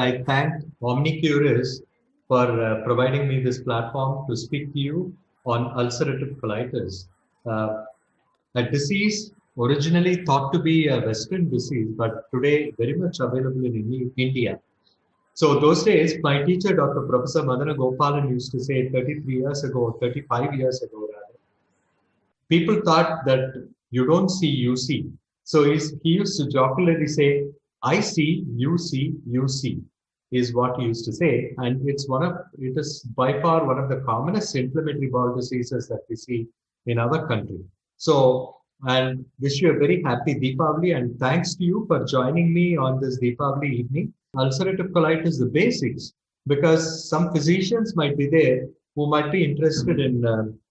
I thank OmniCurious for providing me this platform to speak to you on ulcerative colitis, uh, a disease originally thought to be a Western disease, but today very much available in India. So those days, my teacher, Dr. Professor Madana Gopalan, used to say 33 years ago, 35 years ago rather, people thought that you don't see, you see. So he used to jocularly say, I see, you see, is what he used to say. And it is by far one of the commonest inflammatory bowel diseases that we see in our country. So, and wish you a very happy Deepavali, and thanks to you for joining me on this Deepavali evening. Ulcerative colitis, the basics, because some physicians might be there who might be interested in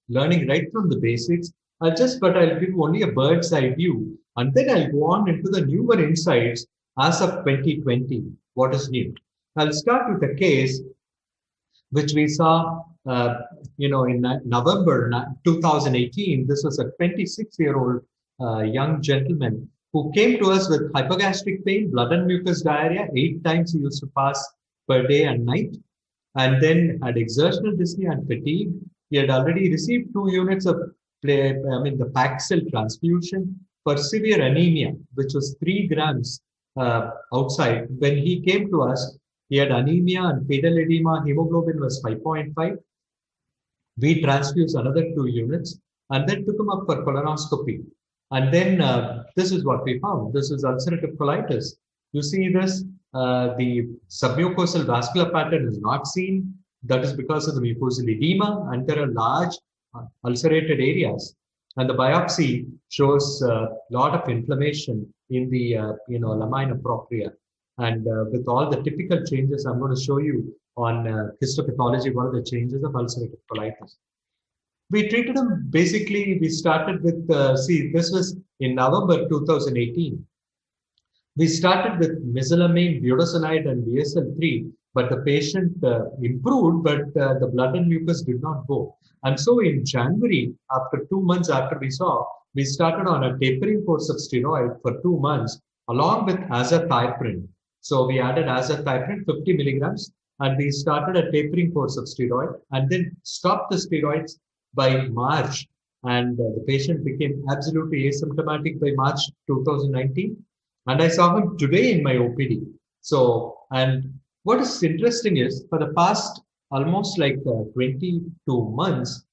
learning right from the basics. I'll give only a bird's eye view, and then I'll go on into the newer insights as of 2020. What is new? I'll start with a case which we saw, in November 2018. This was a 26-year-old young gentleman who came to us with hypogastric pain, blood and mucus diarrhea. 8 times he used to pass per day and night, and then had exertional dyspnea and fatigue. He had already received 2 units of the packed cell transfusion for severe anemia, which was 3 grams outside. When he came to us, he had anemia and fetal edema. Hemoglobin was 5.5. We transfused another 2 units and then took him up for colonoscopy. And then this is what we found. This is ulcerative colitis. You see this, the submucosal vascular pattern is not seen. That is because of the mucosal edema, and there are large ulcerated areas. And the biopsy shows a lot of inflammation in the lamina propria. And with all the typical changes, I'm going to show you on histopathology what are the changes of ulcerative colitis. We treated him, basically, we started with, this was in November 2018. We started with mesalamine, budesonide, and BSL-3, but the patient improved, but the blood and mucus did not go. And so in January, after 2 months after we started on a tapering course of steroid for 2 months, along with azathioprine. So we added azathioprine, 50 milligrams, and we started a tapering course of steroid, and then stopped the steroids by March, and the patient became absolutely asymptomatic by March 2019, and I saw him today in my OPD. So, and what is interesting is, for the past almost 22 months,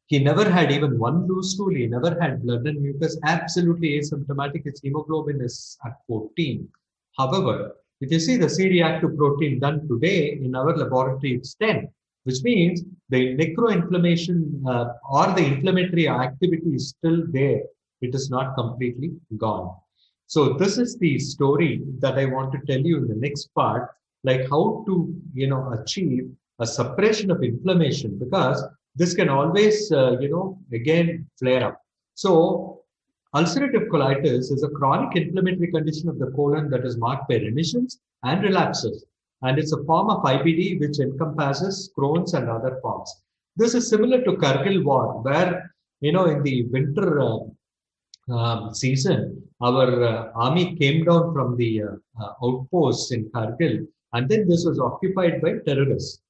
he never had even one loose stool, he never had blood and mucus, absolutely asymptomatic. His hemoglobin is at 14. However, if you see the C-reactive protein done today in our laboratory, it's 10. Which means the necroinflammation or the inflammatory activity is still there. It is not completely gone. So this is the story that I want to tell you in the next part, like how to, achieve a suppression of inflammation, because this can always, again flare up. So ulcerative colitis is a chronic inflammatory condition of the colon that is marked by remissions and relapses. And it's a form of IBD which encompasses Crohn's and other forms. This is similar to Kargil War, where, in the winter season, our army came down from the outposts in Kargil, and then this was occupied by terrorists.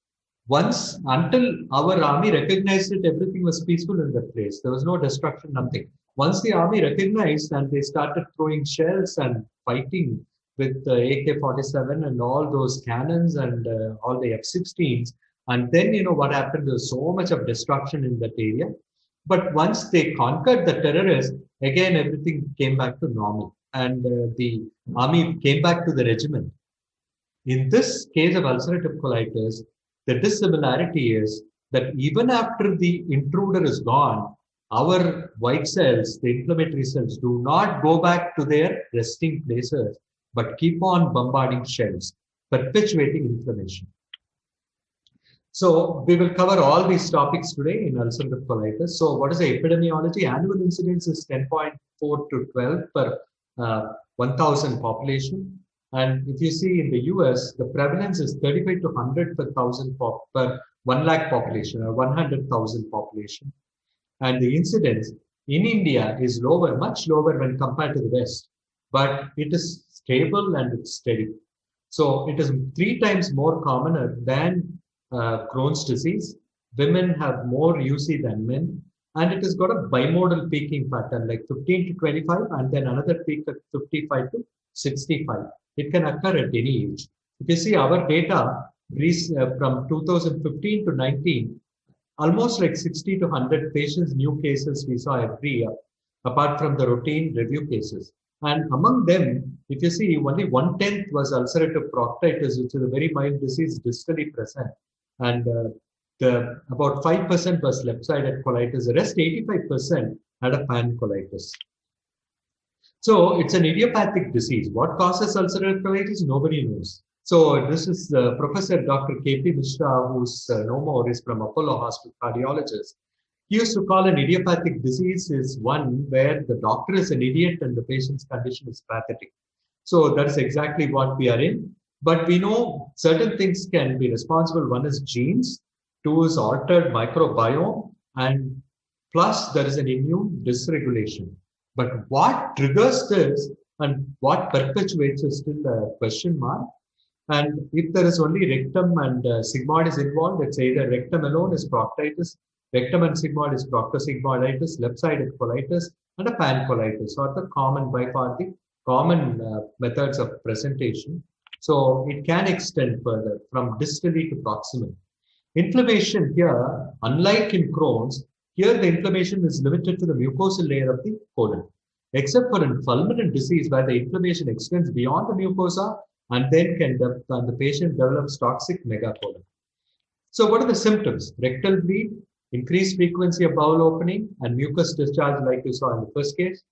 Until our army recognized it, everything was peaceful in that place. There was no destruction, nothing. Once the army recognized and they started throwing shells and fighting with the AK-47 and all those cannons and all the F-16s. And then, what happened, there was so much of destruction in that area. But once they conquered the terrorists, again, everything came back to normal. And the army came back to the regiment. In this case of ulcerative colitis, the dissimilarity is that even after the intruder is gone, our white cells, the inflammatory cells, do not go back to their resting places, but keep on bombarding cells, perpetuating inflammation. So we will cover all these topics today in ulcerative colitis. So what is the epidemiology? Annual incidence is 10.4 to 12 per 1,000 population. And if you see in the US, the prevalence is 35 to 100 per 1 lakh population or 100,000 population. And the incidence in India is lower, much lower when compared to the West, but it is stable and it's steady. So it is 3 times more commoner than Crohn's disease. Women have more UC than men, and it has got a bimodal peaking pattern, like 15 to 25, and then another peak at 55 to 65. It can occur at any age. If you see our data from 2015 to 19, almost like 60 to 100 patients, new cases we saw every year, apart from the routine review cases. And among them, if you see, only 1/10 was ulcerative proctitis, which is a very mild disease distally present. And about 5% was left-sided colitis. The rest, 85%, had a pancolitis. So it's an idiopathic disease. What causes ulcerative colitis? Nobody knows. So this is Professor Dr. K.P. Mishra, who's no more, is from Apollo Hospital, cardiologist. He used to call an idiopathic disease is one where the doctor is an idiot and the patient's condition is pathetic. So that's exactly what we are in. But we know certain things can be responsible. One is genes, two is altered microbiome, and plus there is an immune dysregulation. But what triggers this and what perpetuates is still a question mark. And if there is only rectum and sigmoid is involved, it's either rectum alone is proctitis, rectum and sigmoid is proctosigmoiditis, left-sided colitis, and a pancolitis, or the common, by far the common methods of presentation. So it can extend further from distally to proximal. Inflammation here, unlike in Crohn's, here the inflammation is limited to the mucosal layer of the colon, except for in fulminant disease where the inflammation extends beyond the mucosa and then the patient develops toxic megacolon. So what are the symptoms? Rectal bleed, increased frequency of bowel opening, and mucus discharge like you saw in the first case.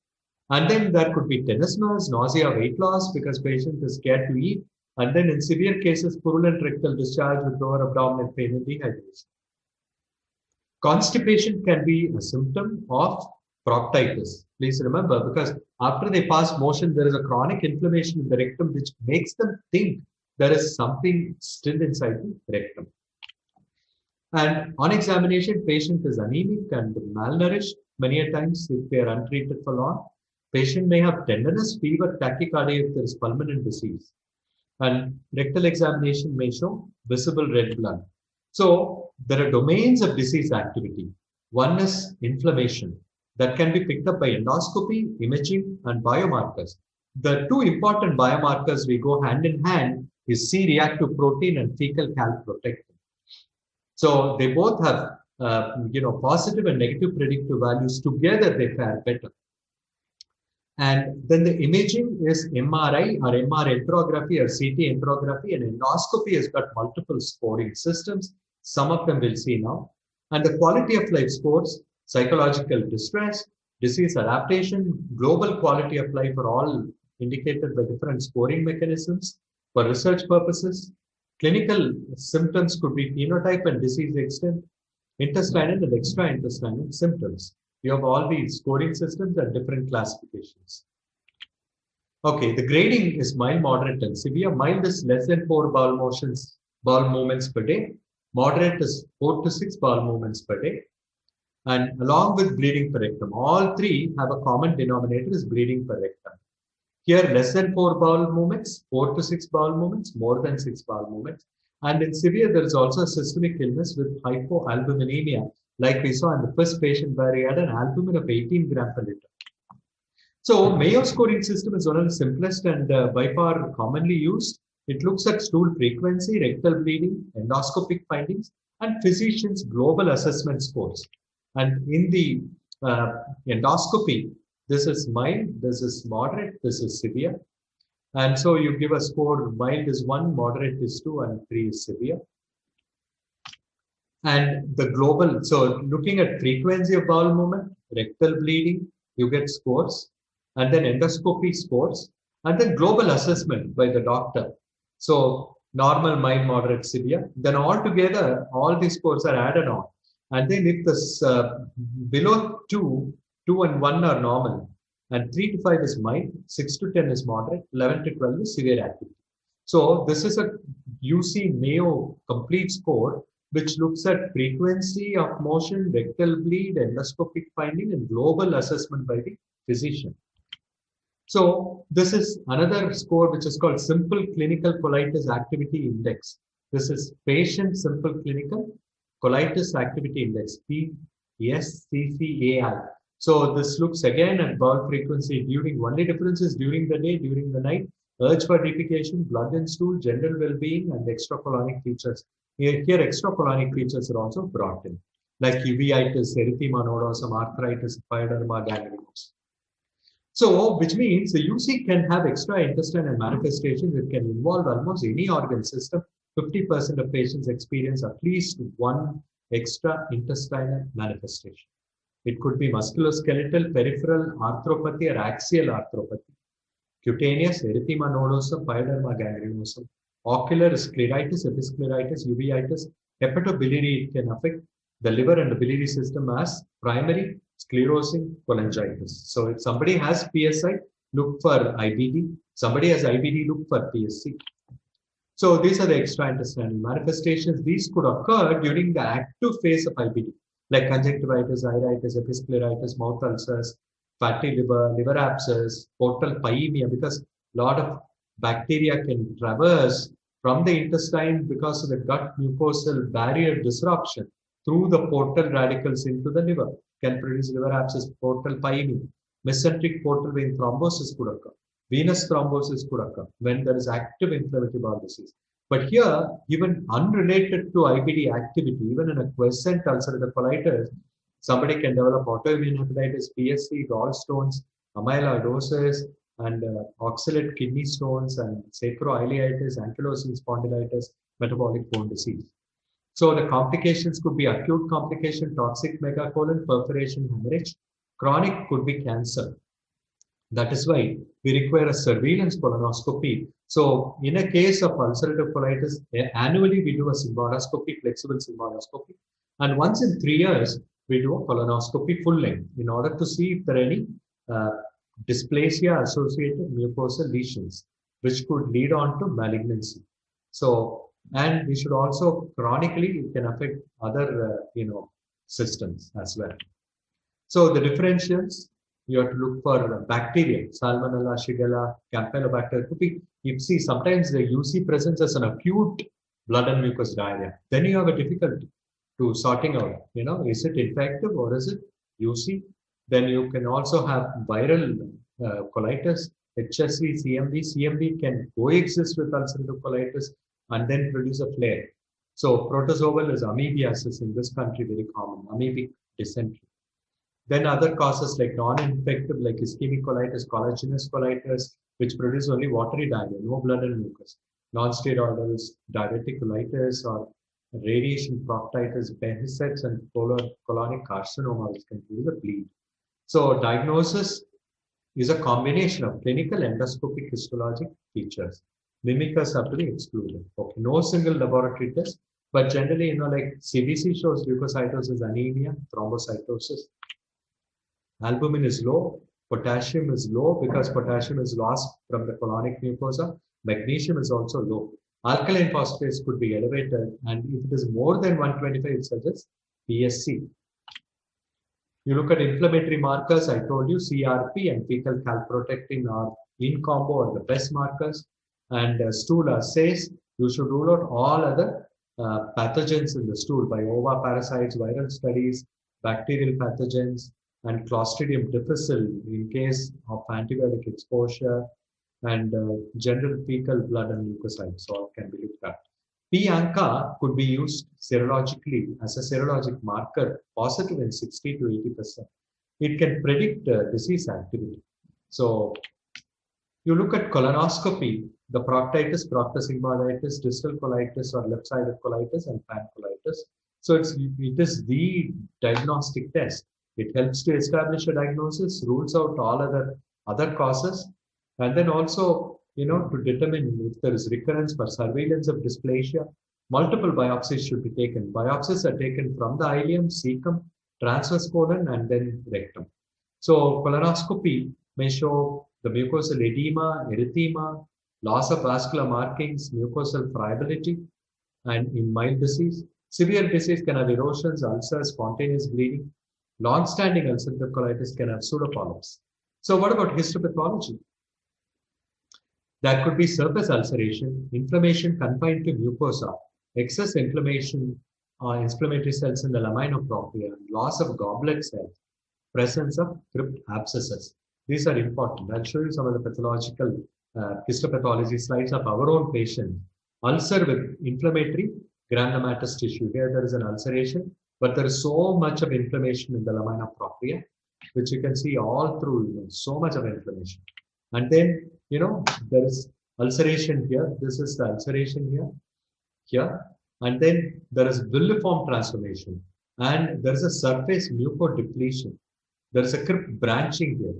And then there could be tenesmus, nausea, weight loss because patient is scared to eat. And then in severe cases, purulent rectal discharge with lower abdominal pain and dehydration. Constipation can be a symptom of proctitis. Please remember, because after they pass motion, there is a chronic inflammation in the rectum which makes them think there is something still inside the rectum. And on examination, patient is anemic and malnourished many a times if they are untreated for long. Patient may have tenderness, fever, tachycardia if there is pulmonary disease. And rectal examination may show visible red blood. So there are domains of disease activity. One is inflammation that can be picked up by endoscopy, imaging, and biomarkers. The two important biomarkers we go hand in hand is C-reactive protein and fecal calprotectin. So they both have positive and negative predictive values. Together they fare better. And then the imaging is MRI or MR enterography or CT enterography, and endoscopy has got multiple scoring systems. Some of them we'll see now. And the quality of life scores, psychological distress, disease adaptation, global quality of life are all indicated by different scoring mechanisms for research purposes. Clinical symptoms could be phenotype and disease extent, intestinal and extra-intestinal symptoms. You have all these scoring systems and different classifications. Okay, the grading is mild, moderate, and severe. Mild is less than 4 bowel movements per day. Moderate is 4 to 6 bowel movements per day. And along with bleeding per rectum, all three have a common denominator is bleeding per rectum. Here, less than 4 bowel movements, 4 to 6 bowel movements, more than 6 bowel movements. And in severe, there is also a systemic illness with hypoalbuminemia, like we saw in the first patient where he had an albumin of 18 grams per liter. So Mayo scoring system is one of the simplest and by far commonly used. It looks at stool frequency, rectal bleeding, endoscopic findings, and physician's global assessment scores. And in the endoscopy, this is mild, this is moderate, this is severe. And so you give a score, mild is 1, moderate is 2, and 3 is severe. And the global, so looking at frequency of bowel movement, rectal bleeding, you get scores, and then endoscopy scores, and then global assessment by the doctor. So normal, mild, moderate, severe. Then all together, all these scores are added on. And then if this below 2, 2 and 1 are normal, and 3 to 5 is mild, 6 to 10 is moderate, 11 to 12 is severe activity. So this is a UC Mayo complete score, which looks at frequency of motion, rectal bleed, endoscopic finding, and global assessment by the physician. So this is another score which is called Simple Clinical Colitis Activity Index. This is Patient Simple Clinical Colitis Activity Index, PSCCAI. So this looks again at bowel frequency during, only difference is during the day, during the night, urge for defecation, blood and stool, general well-being, and extracolonic features. Here extracolonic features are also brought in, like uveitis, erythema nodosum, arthritis, pyoderma gangrenos. So, which means the UC can have extra intestinal manifestations. It can involve almost any organ system. 50% of patients experience at least one extra intestinal manifestation. It could be musculoskeletal, peripheral arthropathy, or axial arthropathy. Cutaneous, erythema nodosum, pyoderma gangrenosum. Ocular, scleritis, episcleritis, uveitis. Hepatobiliary, it can affect the liver and the biliary system as primary sclerosing cholangitis. So if somebody has PSI, look for IBD. Somebody has IBD, look for PSC. So these are the extraintestinal manifestations. These could occur during the active phase of IBD, like conjunctivitis, iritis, episcleritis, mouth ulcers, fatty liver, liver abscess, portal pyemia, because a lot of bacteria can traverse from the intestine because of the gut mucosal barrier disruption through the portal radicals into the liver, can produce liver abscess, portal pyemia. Mesenteric portal vein thrombosis could occur. Venous thrombosis could occur when there is active inflammatory bowel disease. But here, even unrelated to IBD activity, even in a quiescent ulcerative colitis, somebody can develop autoimmune hepatitis, PSC, gallstones, amyloidosis, and oxalate kidney stones, and sacroileitis, ankylosing spondylitis, metabolic bone disease. So the complications could be acute complication, toxic megacolon, perforation, hemorrhage. Chronic could be cancer. That is why we require a surveillance colonoscopy. So in a case of ulcerative colitis, annually we do a sigmoidoscopy, flexible sigmoidoscopy. And once in 3 years, we do a colonoscopy full length in order to see if there are any dysplasia associated mucosal lesions, which could lead on to malignancy. So, and we should also chronically, it can affect other, systems as well. So the differentials, you have to look for bacteria, Salmonella, Shigella, Campylobacter. Could be, you see, sometimes the UC presents as an acute blood and mucus diarrhea. Then you have a difficulty to sorting out, is it infective or is it UC? Then you can also have viral colitis, HSV, CMV. CMV can coexist with ulcerative colitis and then produce a flare. So protozoal is amoebiasis in this country, very common, amoebic dysentery. Then other causes like non-infective, like ischemic colitis, collagenous colitis, which produce only watery diarrhea, no blood and mucus. Non-steroidals, diverticulitis, or radiation proctitis, Behçet's, and colonic carcinoma, which can produce a bleed. So diagnosis is a combination of clinical, endoscopic, histologic features. Mimickers have to be excluded. Okay, no single laboratory test, but generally, like CBC shows leukocytosis, anemia, thrombocytosis. Albumin is low, potassium is low because potassium is lost from the colonic mucosa. Magnesium is also low. Alkaline phosphates could be elevated, and if it is more than 125, it suggests PSC. You look at inflammatory markers, I told you CRP and fecal calprotectin are in combo are the best markers, and stool assays, you should rule out all other pathogens in the stool by oviparasites, viral studies, bacterial pathogens, and Clostridium difficile in case of antibiotic exposure, and general fecal blood and leukocytes all can be looked at. P-ANCA could be used serologically as a serologic marker, positive in 60 to 80%. It can predict disease activity. So you look at colonoscopy, the proctitis, proctosigmoiditis, distal colitis, or left-sided colitis, and pancolitis. So it is the diagnostic test. It helps to establish a diagnosis, rules out all other causes, and then also, to determine if there is recurrence for surveillance of dysplasia, multiple biopsies should be taken. Biopsies are taken from the ileum, cecum, transverse colon, and then rectum. So colonoscopy may show the mucosal edema, erythema, loss of vascular markings, mucosal friability, and in mild disease. Severe disease can have erosions, ulcers, spontaneous bleeding. Long-standing ulcerative colitis can have pseudopolyps. So what about histopathology? There could be surface ulceration, inflammation confined to mucosa, excess inflammation or inflammatory cells in the laminopropria, loss of goblet cells, presence of crypt abscesses. These are important. I'll show you some of the pathological histopathology slides of our own patient. Ulcer with inflammatory granulomatous tissue. Here there is an ulceration, but there is so much of inflammation in the lamina propria, which you can see all through, so much of inflammation. And then, there is ulceration here. This is the ulceration here. And then there is villiform transformation. And there is a surface mucodepletion. There is a crypt branching here.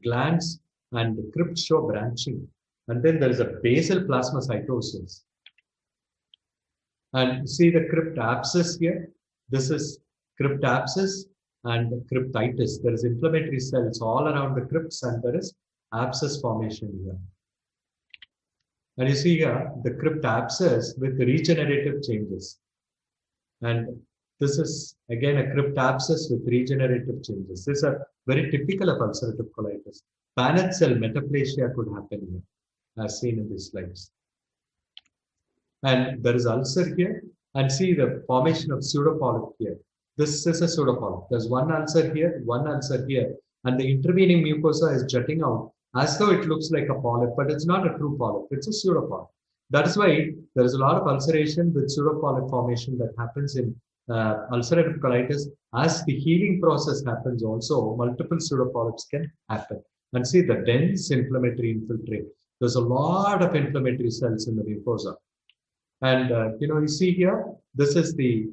Glands and crypt show branching. And then there is a basal plasmacytosis. And see the crypt abscess here. This is crypt abscess and cryptitis. There is inflammatory cells all around the crypts, and there is abscess formation here. And you see here the crypt abscess with regenerative changes. And this is again a crypt abscess with regenerative changes. These are very typical of ulcerative colitis. Paneth cell metaplasia could happen here, as seen in these slides. And there is ulcer here, and see the formation of pseudopolyp here. This is a pseudopolyp. There's one ulcer here, and the intervening mucosa is jutting out as though it looks like a polyp, but it's not a true polyp. It's a pseudopolyp. That is why there is a lot of ulceration with pseudopolyp formation that happens in ulcerative colitis. As the healing process happens also, multiple pseudopolyps can happen. And see the dense inflammatory infiltrate. There's a lot of inflammatory cells in the mucosa. And you see here, this is the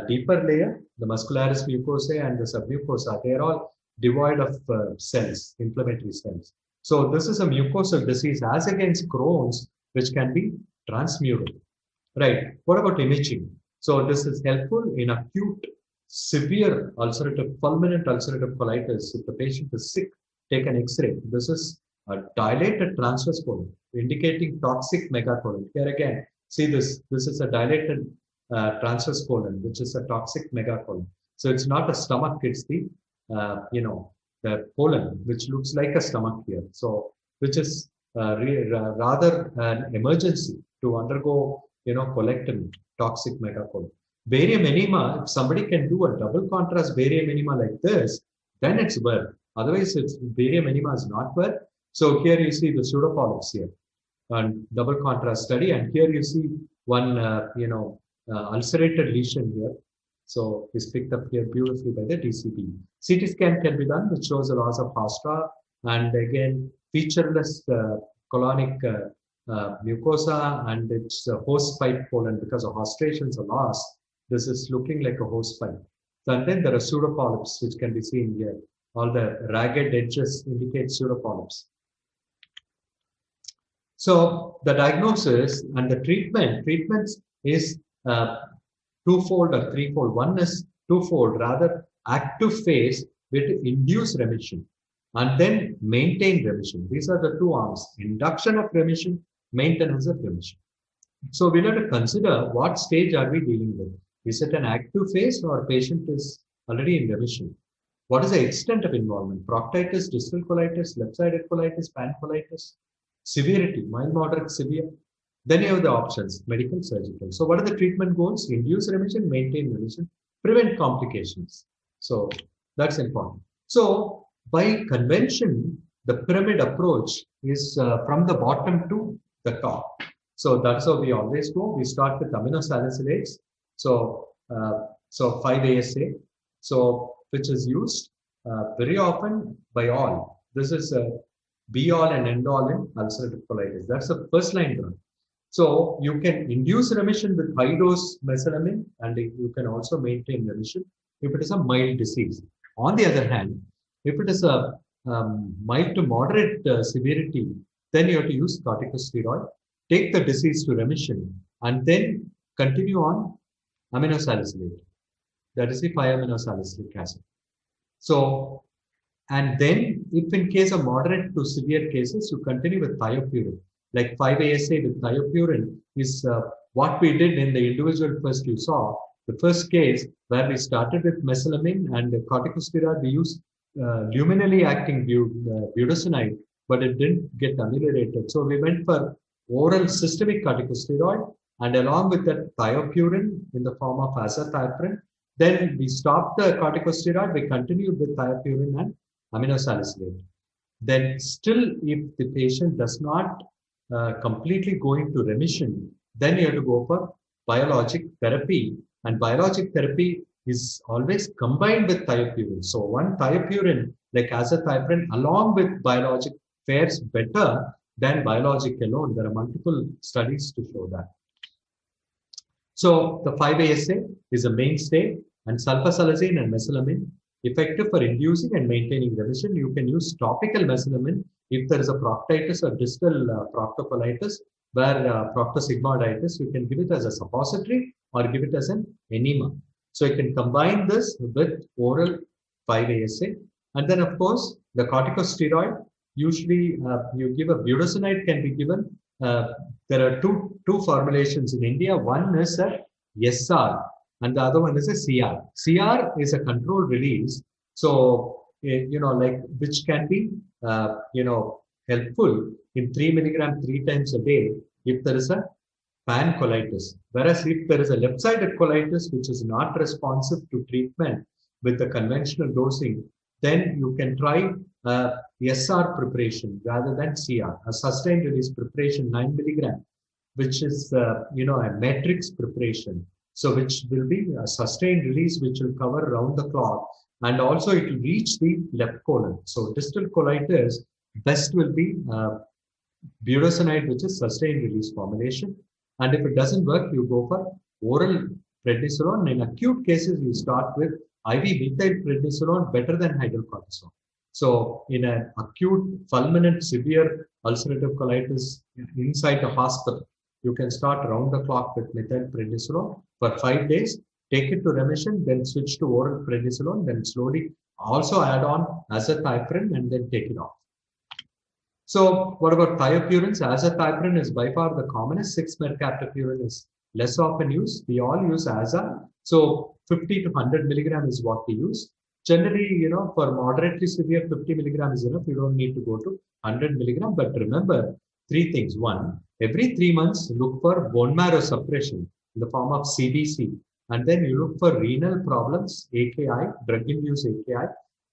deeper layer, the muscularis mucosae and the submucosa. They are all devoid of cells, inflammatory cells. So this is a mucosal disease as against Crohn's, which can be transmural. Right. What about imaging? So this is helpful in acute, severe fulminant ulcerative colitis. If the patient is sick, take an X-ray. This is a dilated transverse colon, indicating toxic megacolon. Here again, see this. This is a dilated transverse colon, which is a toxic megacolon. So it's not a stomach; it's the the colon, which looks like a stomach here. So which is rather an emergency to undergo colectomy, toxic megacolon. Barium enema, if somebody can do a double contrast barium enema like this, then it's worth. Otherwise, barium enema is not worth. So here you see the pseudopolyps here, and double contrast study, and here you see one ulcerated lesion here. So it's picked up here beautifully by the DCT. CT scan can be done, which shows a loss of hostra, and again featureless colonic mucosa, and it's a host pipe colon because the hostrations are lost. This is looking like a host pipe. And then there are pseudopolyps, which can be seen here. All the ragged edges indicate pseudopolyps. So the diagnosis and the treatments is twofold or threefold. One is twofold, rather active phase with induce remission and then maintain remission. These are the two arms: induction of remission, maintenance of remission. So we have to consider what stage are we dealing with. Is it an active phase or patient is already in remission? What is the extent of involvement? Proctitis, distal colitis, left-sided colitis, pancolitis, severity, mild, moderate, severe. Then you have the options, medical, surgical. So what are the treatment goals? Induce remission, maintain remission, prevent complications. So that's important. So by convention, the pyramid approach is from the bottom to the top. So that's how we always go. We start with aminosalicylates. So 5-ASA, so which is used very often by all. This is a be all and end all in ulcerative colitis. That's the first line drug. So you can induce remission with high dose mesalamine, and you can also maintain remission if it is a mild disease. On the other hand, if it is a mild to moderate severity, then you have to use corticosteroid, take the disease to remission, and then continue on aminosalicylate. That is the 5-aminosalicylic acid. So, and then if in case of moderate to severe cases, you continue with thiopurine. Like 5-ASA with thiopurine is what we did in the individual first you saw. The first case where we started with mesalamine and corticosteroid, we used luminally acting budesonide but it didn't get ameliorated. So we went for oral systemic corticosteroid, and along with that thiopurine in the form of azathioprine. Then we stopped the corticosteroid, we continued with thiopurine and aminosalicylate. Then still, if the patient does not completely go into remission, then you have to go for biologic therapy. And biologic therapy is always combined with thiopurine. So one thiopurine like azathioprine along with biologic fares better than biologic alone. There are multiple studies to show that. So the 5-ASA is a mainstay, and sulfasalazine and mesalamine effective for inducing and maintaining remission. You can use topical mesalamine if there is a proctitis or distal proctocolitis where proctosigmoiditis. You can give it as a suppository or give it as an enema. So you can combine this with oral 5-ASA. And then, of course, the corticosteroid, usually you give a budesonide can be given. There are two formulations in India. One is a SR and the other one is a CR. CR is a controlled release. So, like which can be, helpful in 3 milligram 3 times a day if there is a pancolitis. Whereas if there is a left-sided colitis which is not responsive to treatment with the conventional dosing, then you can try SR preparation rather than CR, a sustained release preparation 9 milligram, which is a matrix preparation. So which will be a sustained release which will cover round the clock, and also it will reach the left colon. So distal colitis, best will be budesonide, which is sustained release formulation. And if it doesn't work, you go for oral prednisolone. In acute cases, you start with IV methyl prednisolone, better than hydrocortisone. So in an acute, fulminant, severe ulcerative colitis inside the hospital, you can start round the clock with methyl prednisolone for 5 days, take it to remission, then switch to oral prednisolone, then slowly also add on azathioprine and then take it off. So what about thiopurines? Azathioprine is by far the commonest. 6-mercaptopurine is less often used. We all use aza. So 50 to 100 milligram is what we use. Generally, for moderately severe, 50 milligram is enough. You don't need to go to 100 milligram. But remember 3 things. 1, every 3 months, look for bone marrow suppression in the form of CBC. And then you look for renal problems, AKI, drug-induced AKI.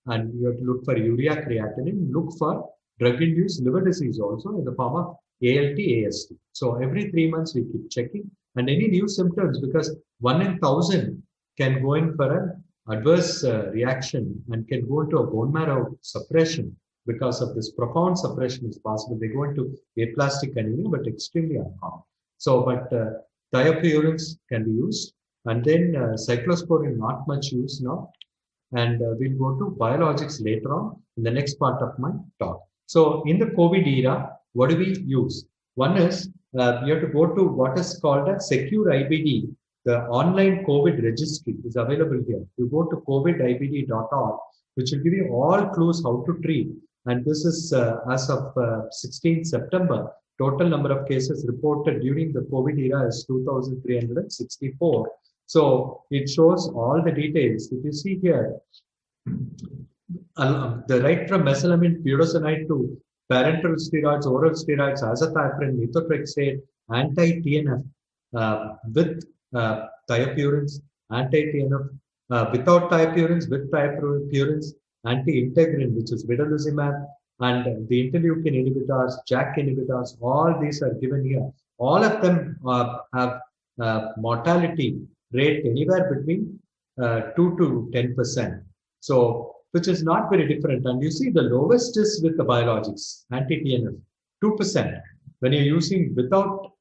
And you have to look for urea creatinine. Look for drug-induced liver disease also in the form of ALT, AST. So every 3 months we keep checking. And any new symptoms, because 1 in 1,000 can go in for an adverse reaction and can go into a bone marrow suppression because of this profound suppression is possible. They go into aplastic anemia, but extremely uncommon. So, but thiopurines can be used. And then cyclosporine, not much use now. And we'll go to biologics later on in the next part of my talk. So in the COVID era, what do we use? One is you have to go to what is called a Secure IBD. The online COVID registry is available here. You go to covidibd.org, which will give you all clues how to treat. And this is as of 16th September. Total number of cases reported during the COVID era is 2,364. So it shows all the details. If you see here, the right from mesalamine, budesonide to parenteral steroids, oral steroids, azathioprine, methotrexate, anti-TNF with thiopurines, anti-TNF without thiopurines, with thiopurines, anti-integrin, which is vedolizumab, and the interleukin inhibitors, JAK inhibitors, all these are given here. All of them have mortality rate anywhere between 2 to 10%. So, which is not very different. And you see the lowest is with the biologics, anti-TNF, 2%. When you're using without,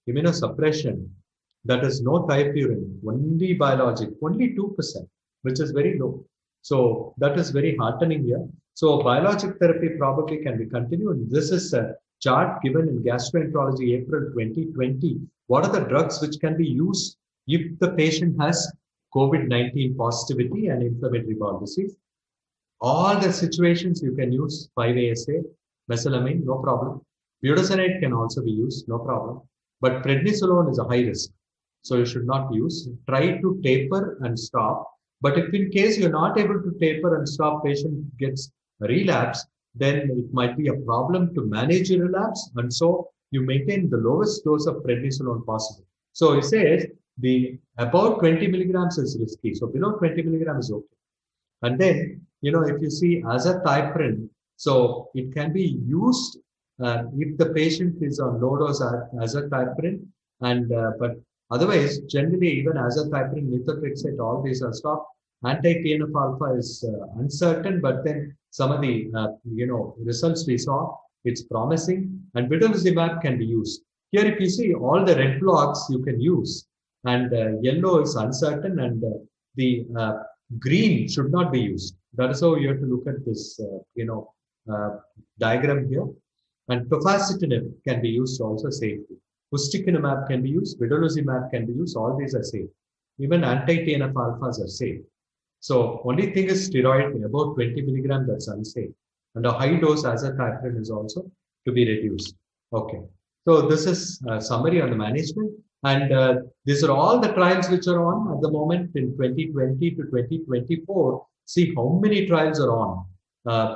immunosuppression, that is no thiopurine, only biologic, only 2%, which is very low. So that is very heartening here. So biologic therapy probably can be continued. This is a chart given in Gastroenterology, April 2020. What are the drugs which can be used if the patient has COVID-19 positivity and inflammatory bowel disease? All the situations you can use 5-ASA, mesalamine, no problem. Budesonide can also be used, no problem. But prednisolone is a high risk, so you should not use. Try to taper and stop. But if in case you're not able to taper and stop, patient gets relapse, then it might be a problem to manage your relapse, and so you maintain the lowest dose of prednisolone possible. So it says the about 20 milligrams is risky. So below 20 milligrams is okay. And then, if you see azathioprine, so it can be used if the patient is on low dose azathioprine, and but otherwise, generally, even azathioprine, methotrexate, all these are stopped. Anti-TNF alpha is uncertain, but then some of the results we saw, it's promising, and vedolizumab can be used. Here, if you see all the red blocks you can use, and yellow is uncertain, and the green should not be used. That is how you have to look at this, diagram here. And tofacitinib can be used also safely. Ustekinumab can be used. Vedolizumab can be used. All these are safe. Even anti-TNF alphas are safe. So only thing is steroid about 20 milligram, that's unsafe. And a high dose azathioprine is also to be reduced. Okay. So this is a summary on the management. And these are all the trials which are on at the moment in 2020 to 2024. See how many trials are on.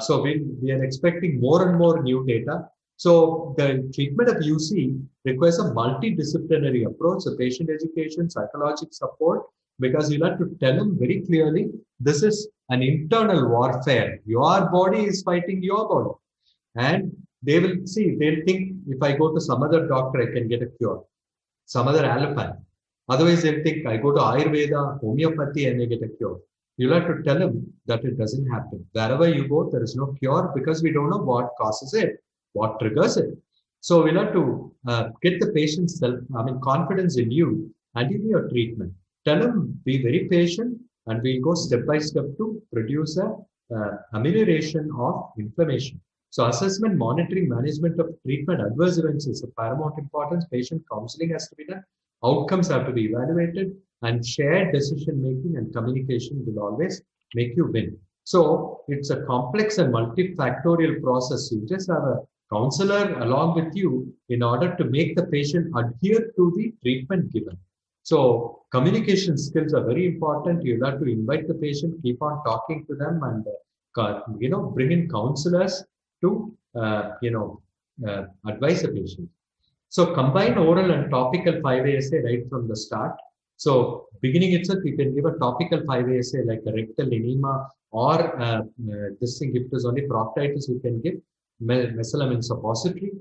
So we are expecting more and more new data. So the treatment of UC requires a multidisciplinary approach, a patient education, psychological support, because you'll have to tell them very clearly, this is an internal warfare. Your body is fighting your body. And they'll think if I go to some other doctor, I can get a cure. Some other allopathy. Otherwise, they'll think I go to Ayurveda, homeopathy, and they get a cure. You'll have to tell them that it doesn't happen. Wherever you go, there is no cure because we don't know what causes it, what triggers it. So we'll have to get the patient's confidence in you and in your treatment. Tell them, be very patient, and we'll go step by step to produce a amelioration of inflammation. So assessment, monitoring, management of treatment adverse events is of paramount importance. Patient counseling has to be done. Outcomes have to be evaluated, and shared decision making and communication will always make you win. So it's a complex and multifactorial process. You just have a counselor along with you in order to make the patient adhere to the treatment given. So communication skills are very important. You'll have to invite the patient, keep on talking to them, and bring in counselors to advise the patient. So combine oral and topical 5-ASA right from the start. So beginning itself, you can give a topical 5-ASA like a rectal enema, or this thing, if it is only proctitis, you can give mesalamine suppository.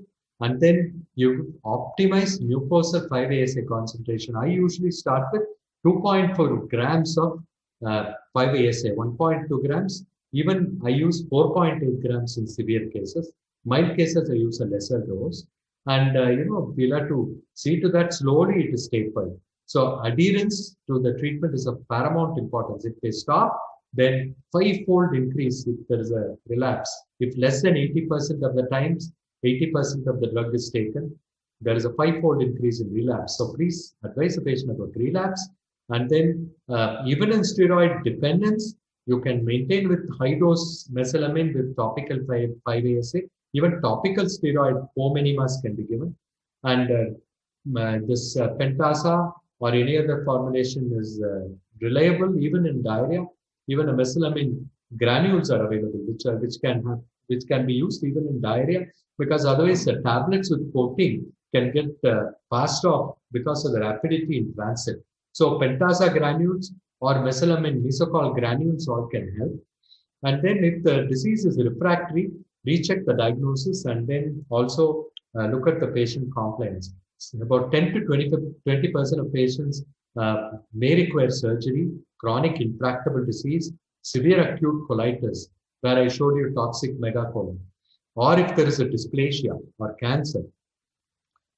And then you optimize mucosal 5-ASA concentration. I usually start with 2.4 grams of 5-ASA, 1.2 grams. Even I use 4.8 grams in severe cases. Mild cases, I use a lesser dose. And, we'll have to see to that slowly it is tapered. So adherence to the treatment is of paramount importance. If they stop, then 5-fold increase if there is a relapse. If less than 80% of the times, 80% of the drug is taken, there is a 5-fold increase in relapse. So please advise the patient about relapse. And then even in steroid dependence, you can maintain with high dose mesalamine with topical 5-ASA. Even topical steroid foam enemas can be given. And this Pentasa or any other formulation is reliable even in diarrhea. Even a mesalamine granules are available, which can be used even in diarrhea, because otherwise the tablets with coating can get passed off because of the rapidity in transit. So Pentasa granules or mesalamine mesocol granules all can help. And then if the disease is refractory, recheck the diagnosis, and then also look at the patient compliance. About 10 to 20% of patients may require surgery, chronic intractable disease, severe acute colitis, where I showed you toxic megacolon, or if there is a dysplasia or cancer,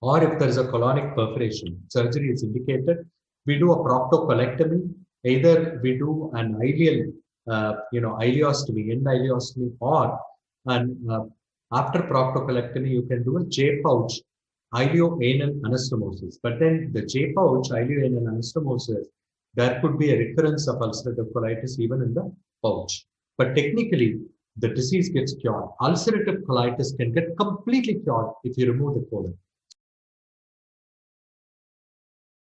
or if there is a colonic perforation, surgery is indicated. We do a proctocolectomy. Either we do an ileal, ileostomy, end ileostomy, or after proctocolectomy, you can do a J-pouch ileoanal anastomosis. But then the J-pouch ileoanal anastomosis, there could be a recurrence of ulcerative colitis even in the pouch. But technically, the disease gets cured. Ulcerative colitis can get completely cured if you remove the colon.